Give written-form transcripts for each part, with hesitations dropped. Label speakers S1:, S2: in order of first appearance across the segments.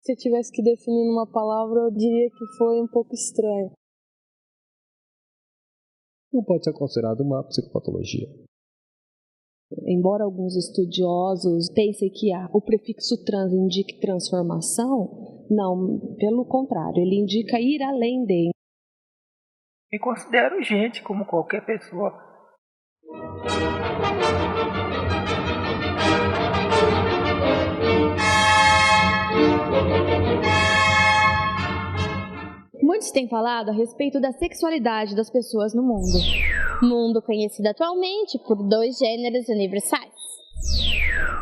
S1: Se eu tivesse que definir numa palavra, eu diria que foi um pouco estranho.
S2: Não pode ser considerado uma psicopatologia.
S3: Embora alguns estudiosos pensem que o prefixo trans indique transformação, não, pelo contrário, ele indica ir além de.
S4: Me considero gente como qualquer pessoa.
S5: Muitos têm falado a respeito da sexualidade das pessoas no mundo. Mundo conhecido atualmente por 2 gêneros universais.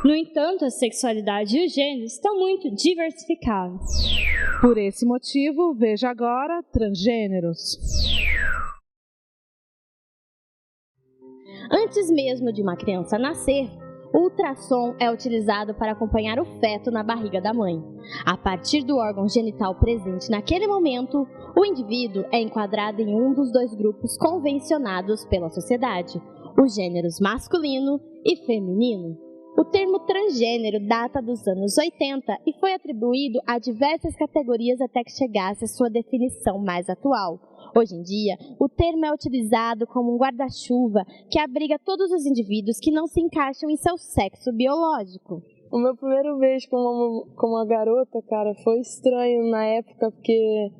S5: No entanto, a sexualidade e os gêneros estão muito diversificados.
S6: Por esse motivo, veja agora transgêneros.
S5: Antes mesmo de uma criança nascer, o ultrassom é utilizado para acompanhar o feto na barriga da mãe. A partir do órgão genital presente naquele momento, o indivíduo é enquadrado em um dos 2 grupos convencionados pela sociedade, os gêneros masculino e feminino. O termo transgênero data dos anos 80 e foi atribuído a diversas categorias até que chegasse à sua definição mais atual. Hoje em dia, o termo é utilizado como um guarda-chuva que abriga todos os indivíduos que não se encaixam em seu sexo biológico.
S1: O meu primeiro beijo com uma garota, cara, foi estranho na época, porque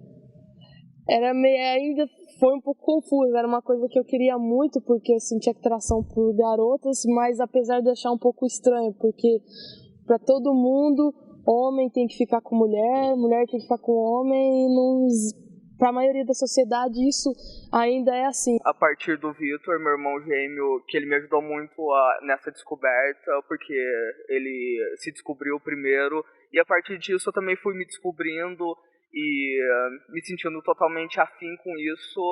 S1: ainda foi um pouco confuso. Era uma coisa que eu queria muito, porque eu sentia atração por garotas, mas apesar de achar um pouco estranho, porque para todo mundo, homem tem que ficar com mulher, mulher tem que ficar com homem, e para a maioria da sociedade isso ainda é assim.
S7: A partir do Vitor, meu irmão gêmeo, que ele me ajudou muito nessa descoberta, porque ele se descobriu primeiro, e a partir disso eu também fui me descobrindo e me sentindo totalmente afim com isso,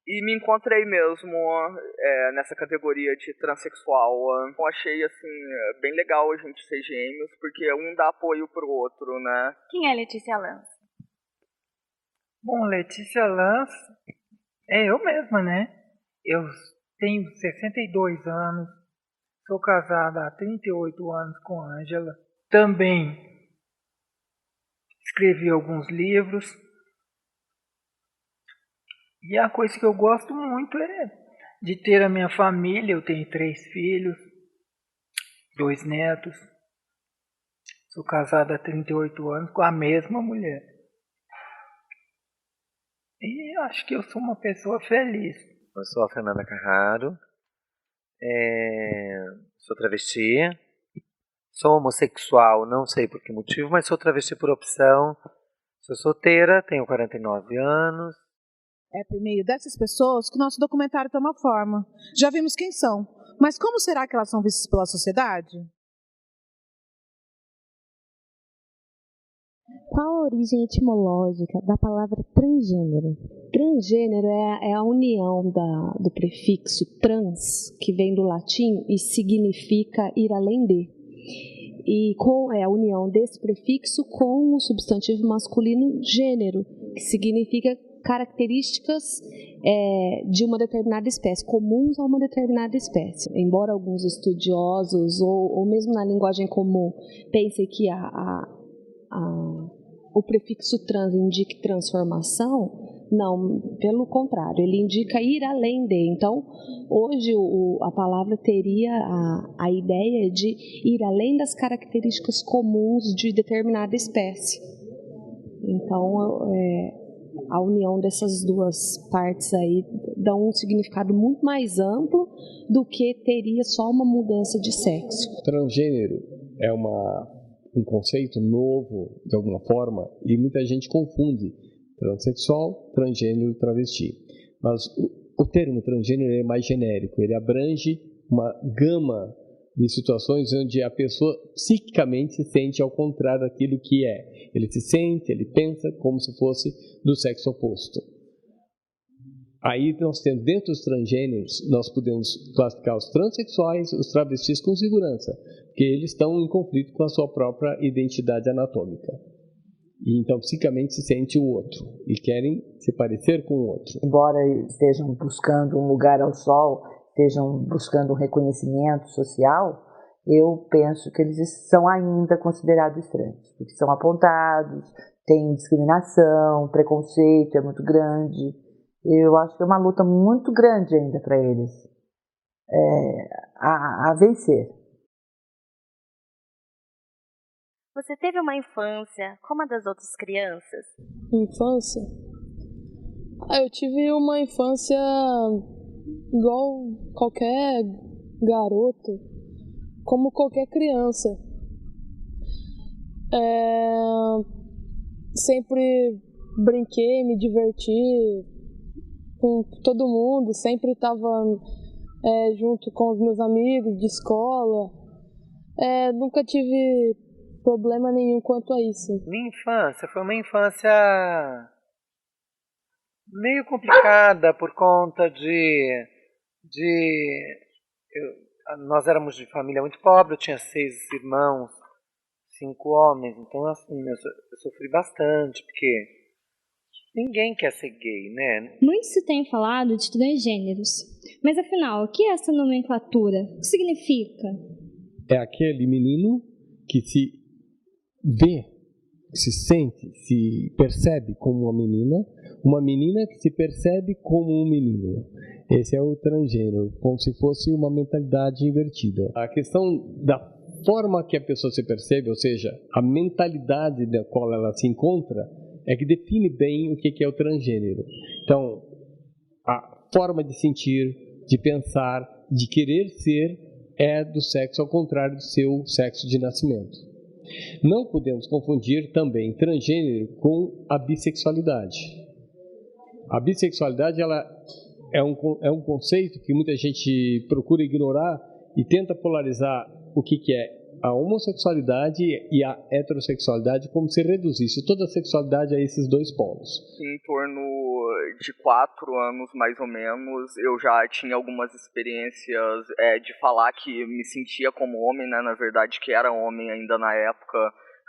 S7: e me encontrei mesmo nessa categoria de transexual. Eu achei assim bem legal a gente ser gêmeos, porque um dá apoio pro outro, né?
S8: Quem é Letícia Lance?
S4: Bom, Letícia Lance é eu mesma, né? Eu tenho 62 anos, sou casada há 38 anos com a Ângela. Também escrevi alguns livros. E a coisa que eu gosto muito é de ter a minha família. Eu tenho 3 filhos, 2 netos. Sou casada há 38 anos com a mesma mulher. E acho que eu sou uma pessoa feliz.
S9: Eu sou a Fernanda Carraro, sou travesti, sou homossexual, não sei por que motivo, mas sou travesti por opção. Sou solteira, tenho 49 anos.
S6: É por meio dessas pessoas que nosso documentário toma forma. Já vimos quem são, mas como será que elas são vistas pela sociedade?
S3: Qual a origem etimológica da palavra transgênero? Transgênero é a união do prefixo trans, que vem do latim e significa ir além de. E é a união desse prefixo com o substantivo masculino gênero, que significa características de uma determinada espécie, comuns a uma determinada espécie. Embora alguns estudiosos, ou mesmo na linguagem comum, pensem que o prefixo trans indique transformação, não, pelo contrário, ele indica ir além de. Então, hoje a palavra teria a ideia de ir além das características comuns de determinada espécie. Então, a união dessas duas partes aí dá um significado muito mais amplo do que teria só uma mudança de sexo.
S2: Transgênero é um conceito novo, de alguma forma, e muita gente confunde transexual, transgênero e travesti. Mas o termo transgênero é mais genérico, ele abrange uma gama de situações onde a pessoa psiquicamente se sente ao contrário daquilo que é. Ele se sente, ele pensa como se fosse do sexo oposto. Aí nós temos, dentro dos transgêneros, nós podemos classificar os transexuais, os travestis com segurança, porque eles estão em conflito com a sua própria identidade anatômica. E então, psicamente, se sente o outro e querem se parecer com o outro.
S10: Embora estejam buscando um lugar ao sol, estejam buscando um reconhecimento social,
S8: eu penso que eles são ainda considerados estranhos, porque são apontados, tem discriminação, preconceito é muito grande. Eu acho que é uma luta muito grande ainda para eles a vencer.
S5: Você teve uma infância como a das outras crianças?
S1: Infância? Eu tive uma infância igual qualquer garoto, como qualquer criança. Sempre brinquei, me diverti com todo mundo, sempre estava junto com os meus amigos de escola. Nunca tive problema nenhum quanto a isso.
S9: Minha infância foi uma infância meio complicada por conta nós éramos de família muito pobre, eu tinha 6 irmãos, 5 homens, então assim, eu sofri bastante, porque ninguém quer ser gay, né?
S5: Muito se tem falado de transgêneros, mas afinal, o que é essa nomenclatura? O que significa?
S2: É aquele menino que se vê, se sente, se percebe como uma menina que se percebe como um menino. Esse é o transgênero, como se fosse uma mentalidade invertida. A questão da forma que a pessoa se percebe, ou seja, a mentalidade da qual ela se encontra, é que define bem o que é o transgênero. Então, a forma de sentir, de pensar, de querer ser, é do sexo ao contrário do seu sexo de nascimento. Não podemos confundir também transgênero com a bissexualidade. A bissexualidade ela é um conceito que muita gente procura ignorar e tenta polarizar o que é a homossexualidade e a heterossexualidade, como se reduzisse toda a sexualidade a esses dois polos.
S7: Em torno de 4 anos, mais ou menos, eu já tinha algumas experiências de falar que me sentia como homem, né? Na verdade, que era homem ainda na época,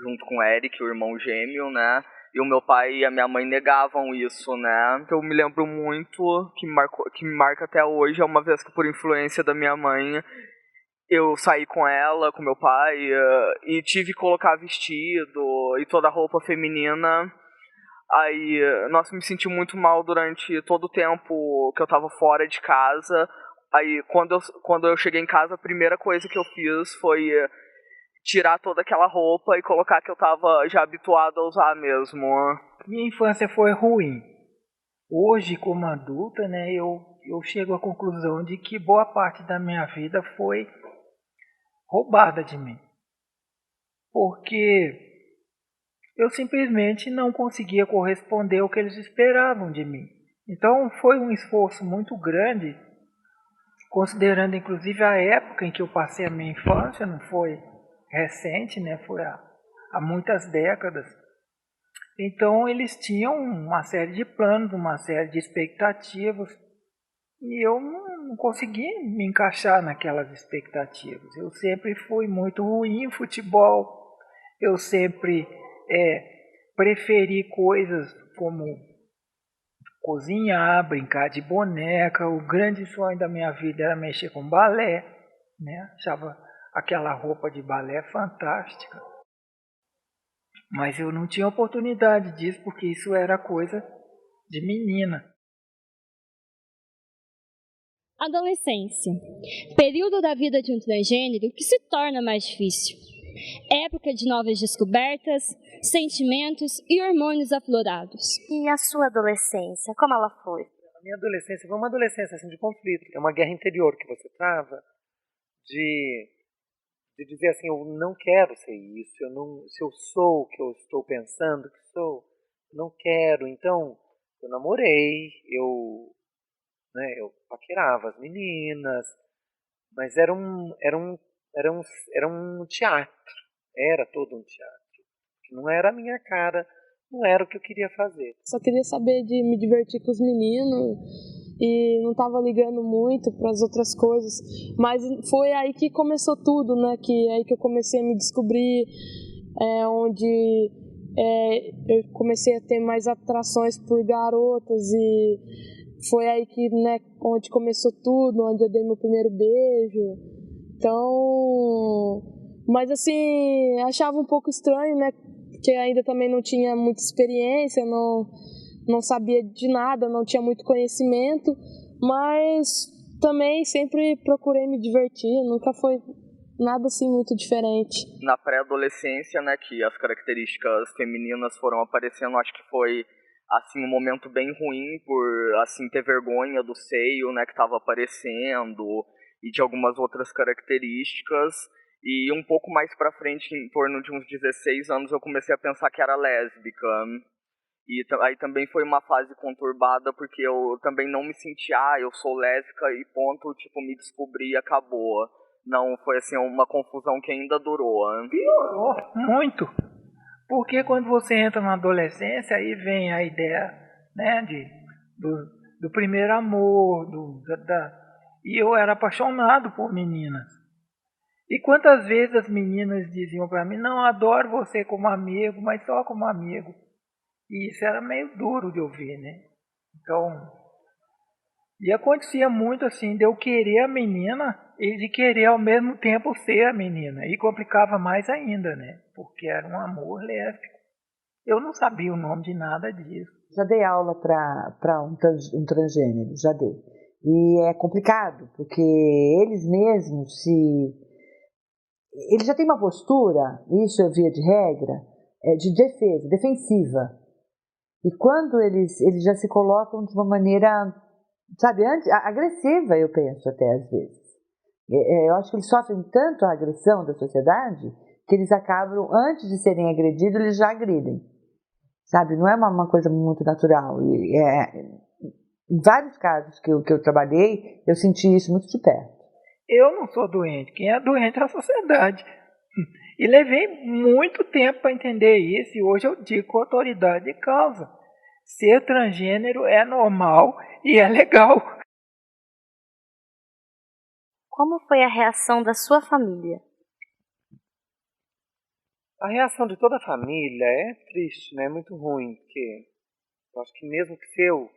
S7: junto com o Eric, o irmão gêmeo, né? E o meu pai e a minha mãe negavam isso, né? Eu me lembro muito, que me marca até hoje, é uma vez que por influência da minha mãe, eu saí com ela, com meu pai, e tive que colocar vestido e toda a roupa feminina. Aí, nossa, me senti muito mal durante todo o tempo que eu tava fora de casa. Aí, quando eu cheguei em casa, a primeira coisa que eu fiz foi tirar toda aquela roupa e colocar que eu tava já habituado a usar mesmo.
S4: Minha infância foi ruim. Hoje, como adulta, né, eu chego à conclusão de que boa parte da minha vida foi roubada de mim. Porque eu simplesmente não conseguia corresponder ao que eles esperavam de mim. Então foi um esforço muito grande, considerando inclusive a época em que eu passei a minha infância, não foi recente, né? Foi há muitas décadas. Então eles tinham uma série de planos, uma série de expectativas, e eu não consegui me encaixar naquelas expectativas. Eu sempre fui muito ruim em futebol, eu sempre preferi coisas como cozinhar, brincar de boneca. O grande sonho da minha vida era mexer com balé, né? Achava aquela roupa de balé fantástica. Mas eu não tinha oportunidade disso, porque isso era coisa de menina.
S5: Adolescência. Período da vida de um transgênero que se torna mais difícil. Época de novas descobertas, sentimentos e hormônios aflorados. E a sua adolescência, como ela foi?
S9: A minha adolescência foi uma adolescência assim, de conflito. É uma guerra interior que você trava de dizer assim, eu não quero ser isso, se eu sou o que eu estou pensando que sou, eu não quero. Então, eu namorei, eu paquerava as meninas, mas era um teatro, era todo um teatro, que não era a minha cara, não era o que eu queria fazer.
S1: Só queria saber de me divertir com os meninos e não estava ligando muito para as outras coisas, mas foi aí que começou tudo, né? Que aí que eu comecei a me descobrir, onde eu comecei a ter mais atrações por garotas e foi aí que, né, onde começou tudo, onde eu dei meu primeiro beijo. Então, mas assim, achava um pouco estranho, né? Porque ainda também não tinha muita experiência, não sabia de nada, não tinha muito conhecimento, mas também sempre procurei me divertir, nunca foi nada assim muito diferente.
S7: Na pré-adolescência, né, que as características femininas foram aparecendo, acho que foi assim um momento bem ruim por assim ter vergonha do seio, né, que estava aparecendo e de algumas outras características. E um pouco mais pra frente, em torno de uns 16 anos, eu comecei a pensar que era lésbica. E aí também foi uma fase conturbada, porque eu também não me sentia, eu sou lésbica e ponto, tipo, me descobri e acabou. Não, foi assim, uma confusão que ainda durou.
S4: Piorou muito, porque quando você entra na adolescência, aí vem a ideia, né, do primeiro amor, e eu era apaixonado por meninas. E quantas vezes as meninas diziam pra mim, não, adoro você como amigo, mas só como amigo. E isso era meio duro de ouvir, né? Então, e acontecia muito assim, de eu querer a menina e de querer ao mesmo tempo ser a menina. E complicava mais ainda, né? Porque era um amor lésbico. Eu não sabia o nome de nada disso.
S8: Já dei aula para um transgênero, já dei. E é complicado, porque eles mesmos eles já têm uma postura, isso eu via de regra, de defensiva. E quando eles já se colocam de uma maneira, sabe, agressiva, eu penso até às vezes. Eu acho que eles sofrem tanto a agressão da sociedade que eles acabam, antes de serem agredidos, eles já agridem. Sabe, não é uma coisa muito natural. Em vários casos que eu trabalhei, eu senti isso muito de perto.
S4: Eu não sou doente, quem é doente é a sociedade. E levei muito tempo para entender isso, e hoje eu digo com autoridade de causa. Ser transgênero é normal e é legal.
S5: Como foi a reação da sua família?
S9: A reação de toda a família é triste, né? É muito ruim, porque eu acho que mesmo que se eu,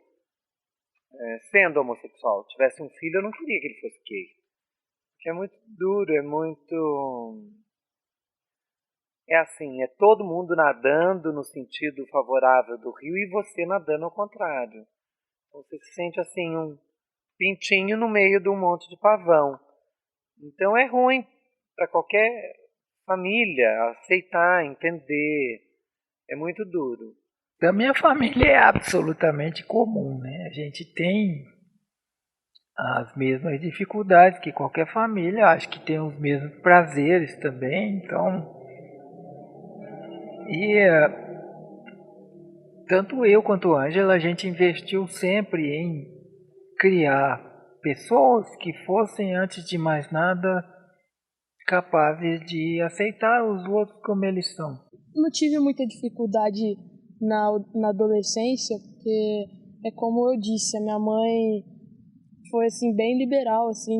S9: sendo homossexual, tivesse um filho, eu não queria que ele fosse gay. Porque é muito duro, é muito... É assim, é todo mundo nadando no sentido favorável do rio e você nadando ao contrário. Então você se sente assim, um pintinho no meio de um monte de pavão. Então é ruim para qualquer família aceitar, entender. É muito duro.
S4: Da minha família é absolutamente comum, né? A gente tem as mesmas dificuldades que qualquer família, acho que tem os mesmos prazeres também, então... E tanto eu quanto a Ângela, a gente investiu sempre em criar pessoas que fossem, antes de mais nada, capazes de aceitar os outros como eles são.
S1: Não tive muita dificuldade na adolescência, porque é como eu disse, a minha mãe foi assim bem liberal, assim,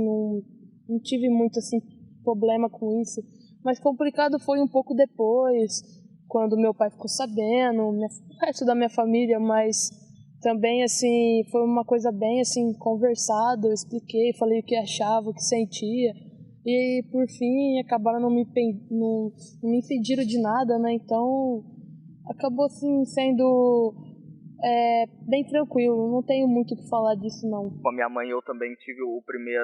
S1: não tive muito assim problema com isso. Mas complicado foi um pouco depois, quando meu pai ficou sabendo, o resto da minha família, mas também assim foi uma coisa bem assim conversada. Eu expliquei, falei o que achava, o que sentia. E, por fim, acabaram não me impediram de nada, né? Então, acabou, assim, sendo bem tranquilo. Não tenho muito o que falar disso, não.
S7: Com a minha mãe eu também tive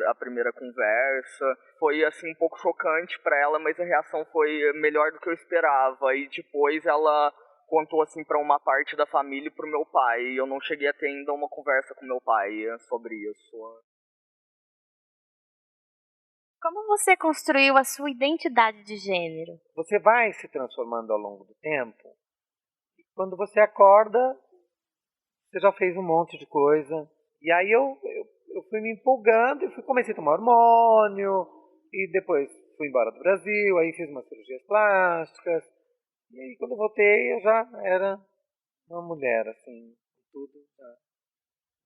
S7: a primeira conversa. Foi, assim, um pouco chocante para ela, mas a reação foi melhor do que eu esperava. E depois ela contou, assim, para uma parte da família e pro meu pai. E eu não cheguei a ter ainda uma conversa com meu pai sobre isso.
S5: Como você construiu a sua identidade de gênero?
S9: Você vai se transformando ao longo do tempo. E quando você acorda, você já fez um monte de coisa. E aí eu fui me empolgando e comecei a tomar hormônio. E depois fui embora do Brasil, aí fiz umas cirurgias plásticas. E aí quando eu voltei eu já era uma mulher, assim, tudo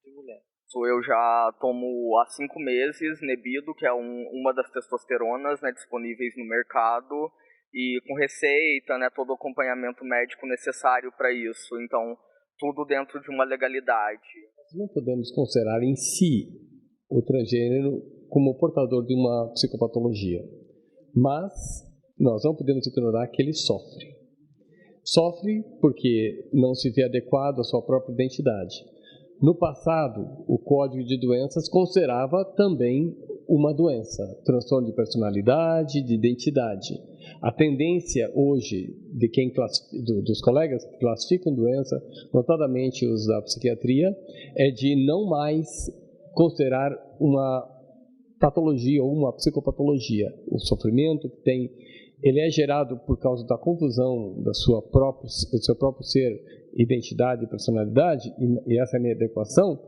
S9: de mulher.
S7: Eu já tomo há 5 meses Nebido, que é uma das testosteronas, né, disponíveis no mercado, e com receita, né, todo o acompanhamento médico necessário para isso. Então, tudo dentro de uma legalidade.
S2: Nós não podemos considerar em si o transgênero como portador de uma psicopatologia. Mas nós não podemos ignorar que ele sofre. Sofre porque não se vê adequado à sua própria identidade. No passado, o Código de Doenças considerava também uma doença, transtorno de personalidade, de identidade. A tendência hoje dos colegas que classificam doença, notadamente os da psiquiatria, é de não mais considerar uma patologia ou uma psicopatologia. O sofrimento que tem, ele é gerado por causa da confusão do seu próprio ser, identidade e personalidade, e essa inadequação,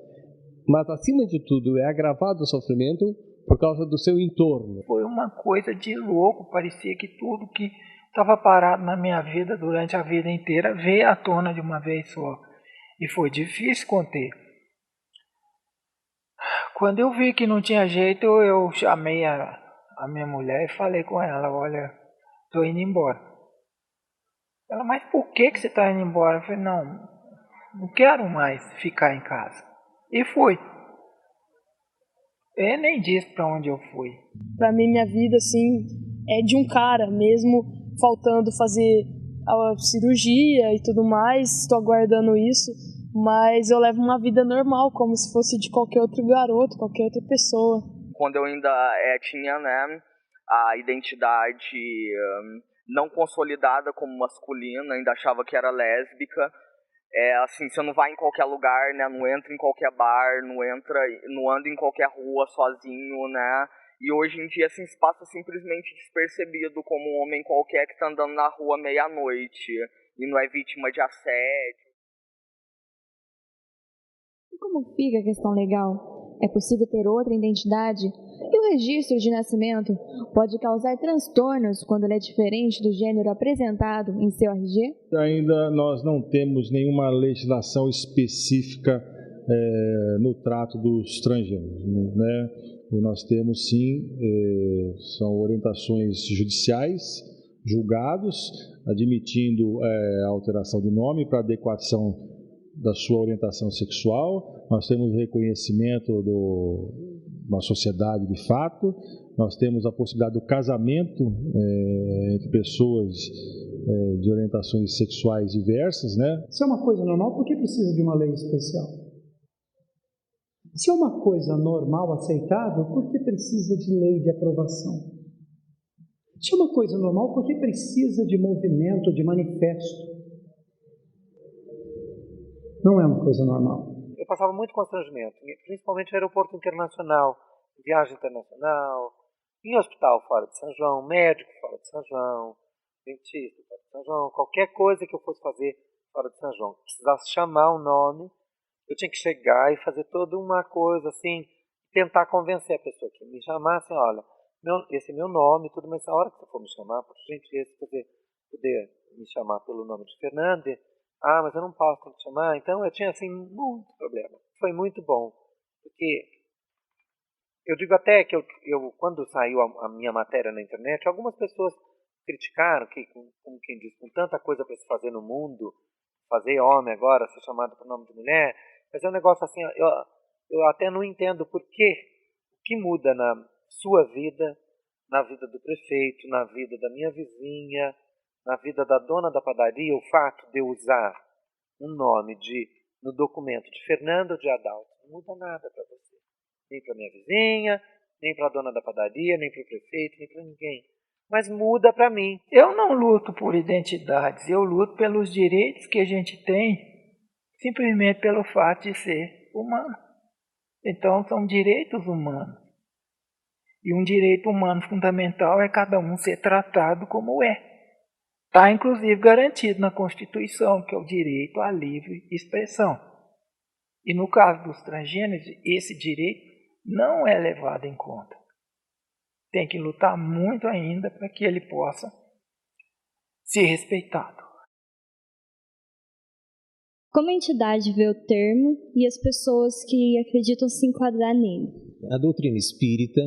S2: mas acima de tudo é agravado o sofrimento por causa do seu entorno.
S4: Foi uma coisa de louco, parecia que tudo que estava parado na minha vida durante a vida inteira veio à tona de uma vez só. E foi difícil conter. Quando eu vi que não tinha jeito, eu chamei a minha mulher e falei com ela, olha, estou indo embora. Ela, mas por que você está indo embora? Eu falei, não quero mais ficar em casa. E fui. Eu nem disse para onde eu fui.
S1: Para mim, minha vida, assim, é de um cara, mesmo faltando fazer a cirurgia e tudo mais, estou aguardando isso, mas eu levo uma vida normal, como se fosse de qualquer outro garoto, qualquer outra pessoa.
S7: Quando eu ainda tinha, né, a identidade não consolidada como masculina, ainda achava que era lésbica. Assim, você não vai em qualquer lugar, né? Não entra em qualquer bar, não anda em qualquer rua sozinho, né? E hoje em dia assim, se passa simplesmente despercebido como um homem qualquer que está andando na rua meia-noite e não é vítima de assédio.
S3: E como fica a questão legal? É possível ter outra identidade? E o registro de nascimento pode causar transtornos quando ele é diferente do gênero apresentado em seu RG?
S10: Ainda nós não temos nenhuma legislação específica no trato dos transgêneros, né? Nós temos sim, são orientações judiciais, julgados, admitindo a alteração de nome para adequação da sua orientação sexual. Nós temos reconhecimento de uma sociedade de fato, nós temos a possibilidade do casamento entre pessoas de orientações sexuais diversas, né?
S11: Se é uma coisa normal, por que precisa de uma lei especial? Se é uma coisa normal, aceitável, por que precisa de lei de aprovação? Se é uma coisa normal, por que precisa de movimento, de manifesto? Não é uma coisa normal.
S9: Eu passava muito constrangimento, principalmente no aeroporto internacional, viagem internacional, em hospital fora de São João, médico fora de São João, dentista fora de São João, qualquer coisa que eu fosse fazer fora de São João, precisasse chamar o nome, eu tinha que chegar e fazer toda uma coisa assim, tentar convencer a pessoa que me chamasse, olha, esse é meu nome, tudo, mas a hora que você for me chamar, por gentileza, poder me chamar pelo nome de Fernando, mas eu não posso te chamar. Então eu tinha assim muito problema. Foi muito bom, porque eu digo até que eu quando saiu a minha matéria na internet, algumas pessoas criticaram que, como quem diz, com tanta coisa para se fazer no mundo, fazer homem agora, ser chamado por nome de mulher, mas é um negócio assim, eu até não entendo por quê, o que muda na sua vida, na vida do prefeito, na vida da minha vizinha, na vida da dona da padaria, o fato de eu usar um nome no documento de Fernando de Adalto, não muda nada para você. Nem para minha vizinha, nem para a dona da padaria, nem para o prefeito, nem para ninguém. Mas muda para mim.
S4: Eu não luto por identidades, eu luto pelos direitos que a gente tem, simplesmente pelo fato de ser humano. Então são direitos humanos. E um direito humano fundamental é cada um ser tratado como é. Está, inclusive, garantido na Constituição, que é o direito à livre expressão. E no caso dos transgêneros, esse direito não é levado em conta. Tem que lutar muito ainda para que ele possa ser respeitado.
S5: Como a entidade vê o termo e as pessoas que acreditam se enquadrar nele?
S12: A doutrina espírita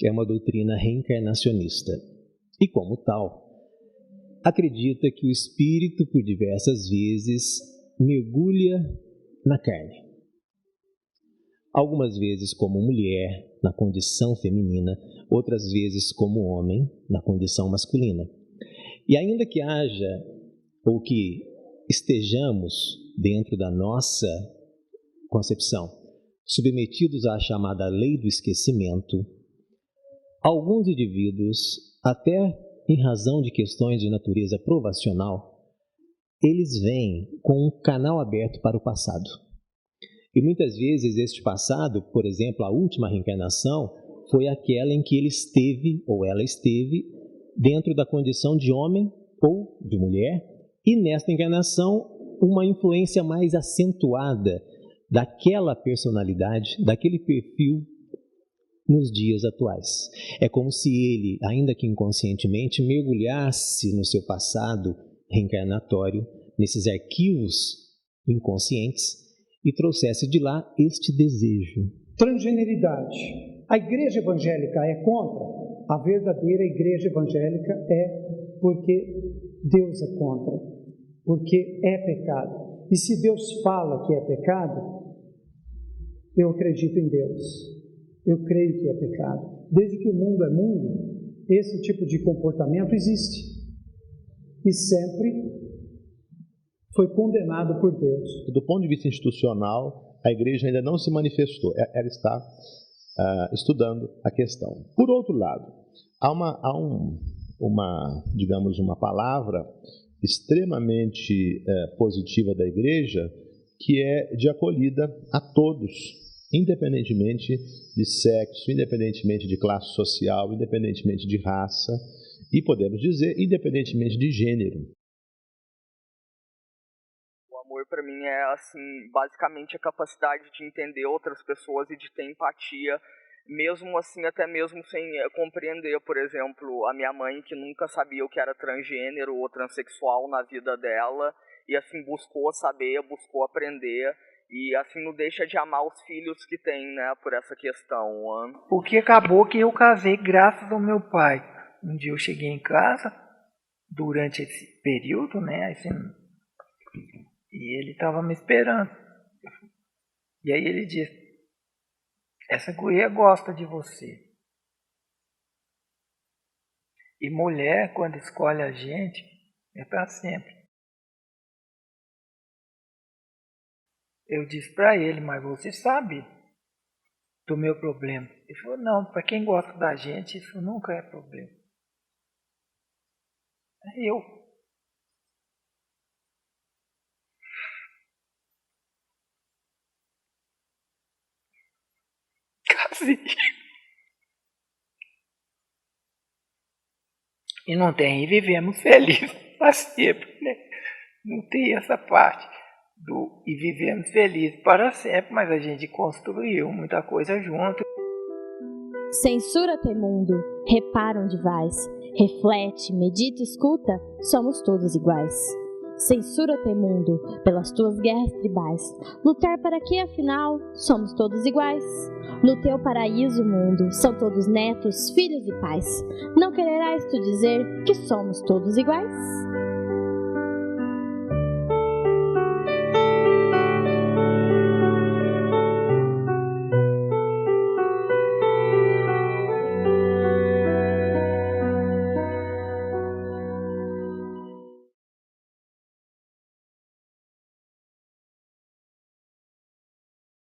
S12: é uma doutrina reencarnacionista e, como tal, acredita que o espírito, por diversas vezes, mergulha na carne. algumas vezes como mulher, na condição feminina, outras vezes como homem, na condição masculina. E ainda que haja, ou que estejamos dentro da nossa concepção, submetidos à chamada lei do esquecimento, alguns indivíduos, até em razão de questões de natureza provacional, eles vêm com um canal aberto para o passado. E muitas vezes este passado, por exemplo, a última reencarnação, foi aquela em que ele esteve, ou ela esteve, dentro da condição de homem ou de mulher, e nesta encarnação, uma influência mais acentuada daquela personalidade, daquele perfil nos dias atuais. É como se ele, ainda que inconscientemente, mergulhasse no seu passado reencarnatório, nesses arquivos inconscientes, e trouxesse de lá este desejo.
S11: Transgeneridade. A igreja evangélica é contra? A verdadeira igreja evangélica é porque Deus é contra, porque é pecado. E se Deus fala que é pecado, eu acredito em Deus. Eu creio que é pecado. Desde que o mundo é mundo, esse tipo de comportamento existe. E sempre foi condenado por Deus.
S13: Do ponto de vista institucional, a igreja ainda não se manifestou. Ela está estudando a questão. Por outro lado, há uma palavra extremamente positiva da igreja, que é de acolhida a todos, independentemente de sexo, independentemente de classe social, independentemente de raça e, podemos dizer, independentemente de gênero.
S7: O amor, para mim, é assim, basicamente a capacidade de entender outras pessoas e de ter empatia, mesmo assim, até mesmo sem compreender. Por exemplo, a minha mãe, que nunca sabia o que era transgênero ou transexual na vida dela, e assim buscou saber, buscou aprender, e assim não deixa de amar os filhos que tem, né, por essa questão.
S4: Porque acabou que eu casei graças ao meu pai. Um dia eu cheguei em casa, durante esse período, né, assim, e ele estava me esperando. E aí ele disse: essa guria gosta de você. E mulher, quando escolhe a gente, é para sempre. Eu disse para ele: mas você sabe do meu problema? Ele falou: não, para quem gosta da gente, isso nunca é problema. É eu. Casei. E não tem, e vivemos felizes para sempre, né? Não tem essa parte do e vivemos felizes para sempre, mas a gente construiu muita coisa junto.
S5: Censura-te, mundo, repara onde vais, reflete, medita, escuta, somos todos iguais. Censura-te, mundo, pelas tuas guerras tribais, lutar para que, afinal, somos todos iguais. No teu paraíso, mundo, são todos netos, filhos e pais. Não quererás tu dizer que somos todos iguais?